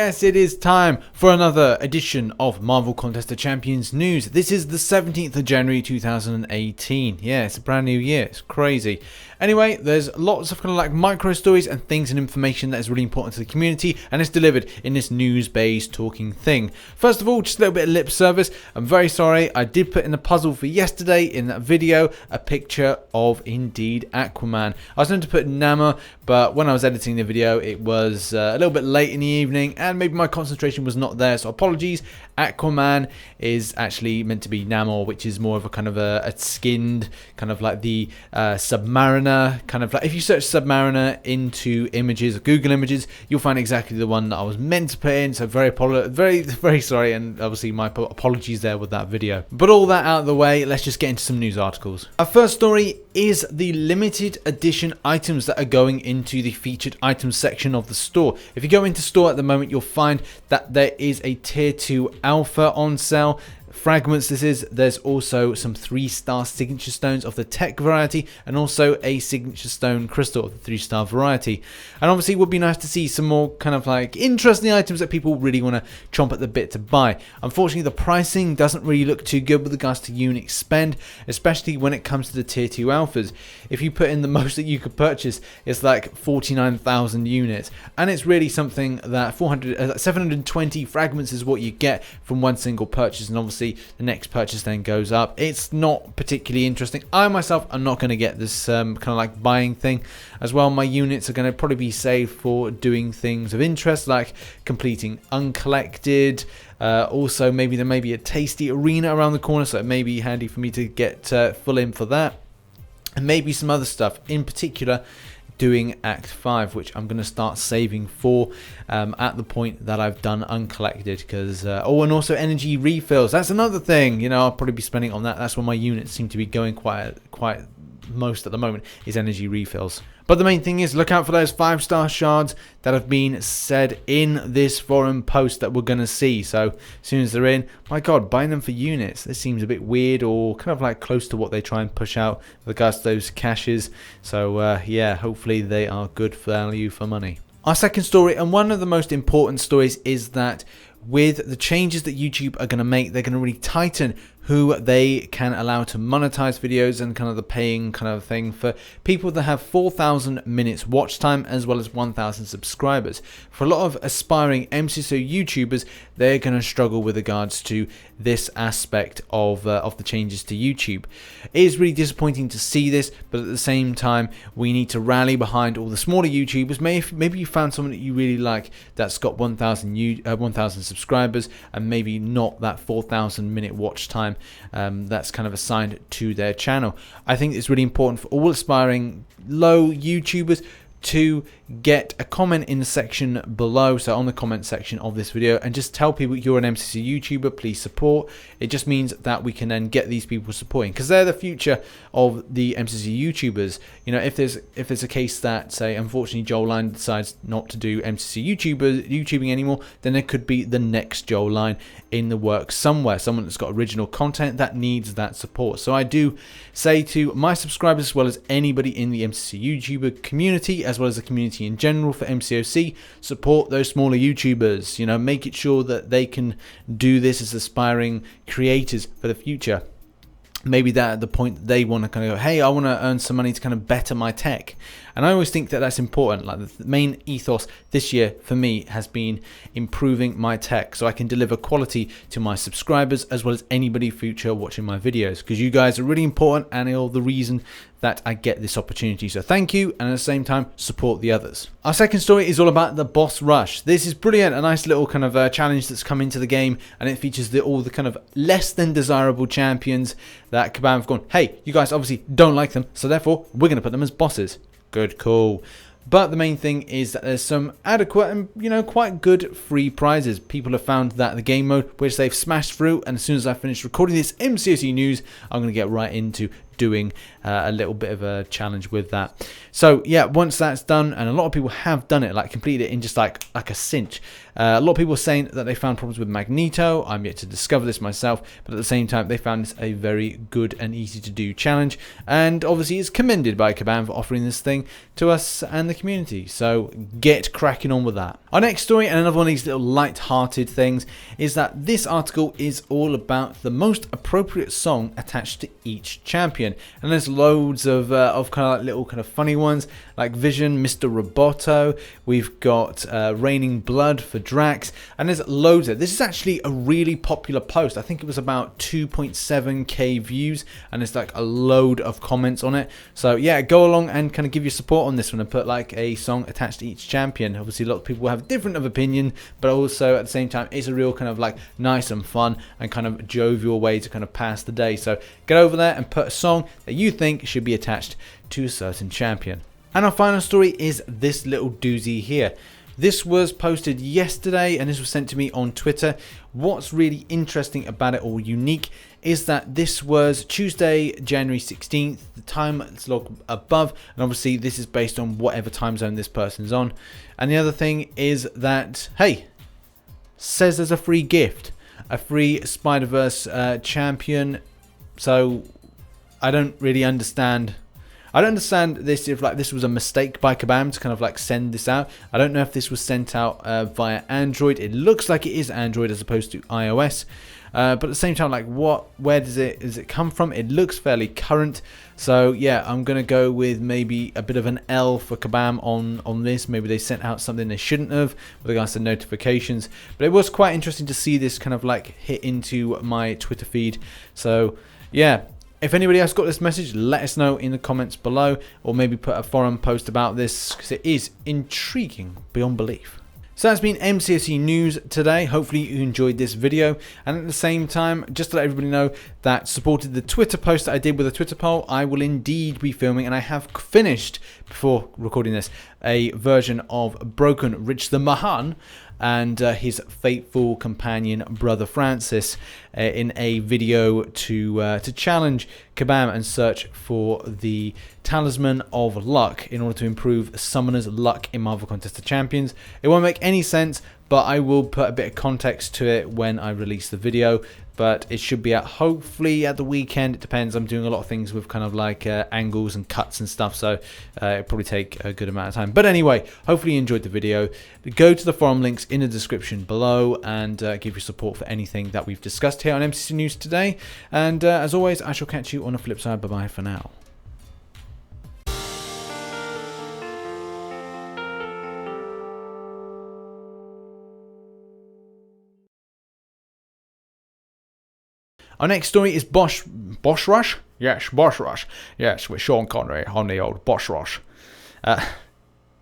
Yes, it is time for another edition of Marvel Contest of Champions news. This is the 17th of January 2018. Yeah, it's a brand new year. It's crazy. Anyway, there's lots of kind of like micro stories and things and information that is really important to the community, and it's delivered in this news-based talking thing. First of all, just a little bit of lip service. I'm very sorry. I did put in the puzzle for yesterday in that video a picture of indeed Aquaman. I was going to put Namor, but when I was editing the video, it was a little bit late in the evening, and maybe my concentration was not there, so apologies. Aquaman is actually meant to be Namor, which is more of a kind of a skinned, kind of like the Submariner, kind of like, if you search Submariner into images, Google images, you'll find exactly the one that I was meant to put in, so very sorry, and obviously my apologies there with that video. But all that out of the way, let's just get into some news articles. Our first story is the limited edition items that are going into the featured items section of the store. If you go into store at the moment, you'll find that there is a tier 2 alpha on sale. Fragments this is. There's also some 3-star signature stones of the tech variety, and also a signature stone crystal of the 3-star variety. And obviously it would be nice to see some more kind of like interesting items that people really want to chomp at the bit to buy. Unfortunately, the pricing doesn't really look too good with regards to unit spend, especially when it comes to the tier 2 alphas. If you put in the most that you could purchase, it's like 49,000 units, and it's really something that 720 fragments is what you get from one single purchase, and obviously the next purchase then goes up. It's not particularly interesting. I myself am not going to get this kind of like buying thing as well. My units are going to probably be saved for doing things of interest, like completing uncollected. Also, maybe there may be a tasty arena around the corner, so it may be handy for me to get full in for that. And maybe some other stuff, in particular doing Act 5, which I'm going to start saving for at the point that I've done uncollected, because oh, and also energy refills, that's another thing, you know, I'll probably be spending on that. That's where my units seem to be going quite most at the moment, is energy refills. But the main thing is, look out for those 5-star shards that have been said in this forum post that we're going to see. So as soon as they're in, my god, buying them for units, this seems a bit weird, or kind of like close to what they try and push out with regards to those caches. So yeah, hopefully they are good value for money. Our second story, and one of the most important stories, is that with the changes that YouTube are going to make, they're going to really tighten who they can allow to monetize videos, and kind of the paying kind of thing for people that have 4,000 minutes watch time as well as 1,000 subscribers. For a lot of aspiring MCOC YouTubers, they're going to struggle with regards to this aspect of the changes to YouTube. It is really disappointing to see this, but at the same time, we need to rally behind all the smaller YouTubers. Maybe you found someone that you really like that's got 1,000 subscribers, and maybe not that 4,000 minute watch time that's kind of assigned to their channel. I think it's really important for all aspiring low YouTubers to get a comment in the section below, so on the comment section of this video, and just tell people you're an MCOC YouTuber, please support. It just means that we can then get these people supporting, because they're the future of the MCOC YouTubers. You know, if there's a case that, say, unfortunately Joel Line decides not to do MCOC YouTubing anymore, then there could be the next Joel Line in the works somewhere, someone that's got original content that needs that support. So I do say to my subscribers, as well as anybody in the MCOC YouTuber community, as well as the community in general for MCOC, support those smaller YouTubers. You know, make it sure that they can do this as aspiring creators for the future. Maybe that at the point that they want to kind of go, hey, I want to earn some money to kind of better my tech. And I always think that that's important. Like, the main ethos this year for me has been improving my tech, so I can deliver quality to my subscribers as well as anybody future watching my videos, because you guys are really important and you're the reason that I get this opportunity. So thank you, and at the same time, support the others. Our second story is all about the boss rush. This is brilliant, a nice little kind of challenge that's come into the game, and it features all the kind of less than desirable champions that Kabam have gone, hey, you guys obviously don't like them, so therefore we're going to put them as bosses. Good call. But the main thing is that there's some adequate and, you know, quite good free prizes. People have found that the game mode, which they've smashed through, and as soon as I finish recording this MCOC news, I'm going to get right into doing a little bit of a challenge with that. So yeah, once that's done, and a lot of people have done it, like completed it in just like a cinch. A lot of people are saying that they found problems with Magneto. I'm yet to discover this myself, but at the same time, they found this a very good and easy to do challenge. And obviously, it's commended by Kabam for offering this thing to us and the community. So get cracking on with that. Our next story, and another one of these little light-hearted things, is that this article is all about the most appropriate song attached to each champion. And there's loads of kind of like little kind of funny ones, like Vision, Mr. Roboto. We've got Raining Blood for Drax, and there's loads of it. This is actually a really popular post. I think it was about 2.7k views, and there's like a load of comments on it. So yeah, go along and kind of give your support on this one and put like a song attached to each champion. Obviously, a lot of people have different of opinion, but also at the same time, it's a real kind of like nice and fun and kind of jovial way to kind of pass the day. So get over there and put a song that you think should be attached to a certain champion. And our final story is this little doozy here. This was posted yesterday, and this was sent to me on Twitter. What's really interesting about it, or unique, is that this was Tuesday, January 16th. The time is logged above, and obviously this is based on whatever time zone this person's on. And the other thing is that, hey, says there's a free gift, a free Spider-Verse champion. So I don't really understand. I don't understand this, if like this was a mistake by Kabam to kind of like send this out. I don't know if this was sent out via Android. It looks like it is Android as opposed to iOS. But at the same time, like where does it come from? It looks fairly current. So yeah, I'm going to go with maybe a bit of an L for Kabam on this. Maybe they sent out something they shouldn't have with regards to notifications. But it was quite interesting to see this kind of like hit into my Twitter feed. So yeah. If anybody else got this message, let us know in the comments below, or maybe put a forum post about this, because it is intriguing beyond belief. So that's been MCOC news today. Hopefully you enjoyed this video, and at the same time, just to let everybody know that supported the Twitter post that I did with a Twitter poll, I will indeed be filming, and I have finished, before recording this, a version of Broken RichTheMan and his faithful companion brother Francis in a video to challenge Kabam and search for the Talisman of Luck in order to improve Summoner's luck in Marvel Contest of Champions. It won't make any sense, but I will put a bit of context to it when I release the video. But it should be out hopefully at the weekend. It depends. I'm doing a lot of things with kind of like angles and cuts and stuff, so it'll probably take a good amount of time. But anyway, hopefully you enjoyed the video. Go to the forum links in the description below and give your support for anything that we've discussed here on MCC News today. And as always, I shall catch you on the flip side. Bye-bye for now. Our next story is Boss Rush? Yes, Boss Rush. Yes, with Sean Connery on the old Boss Rush.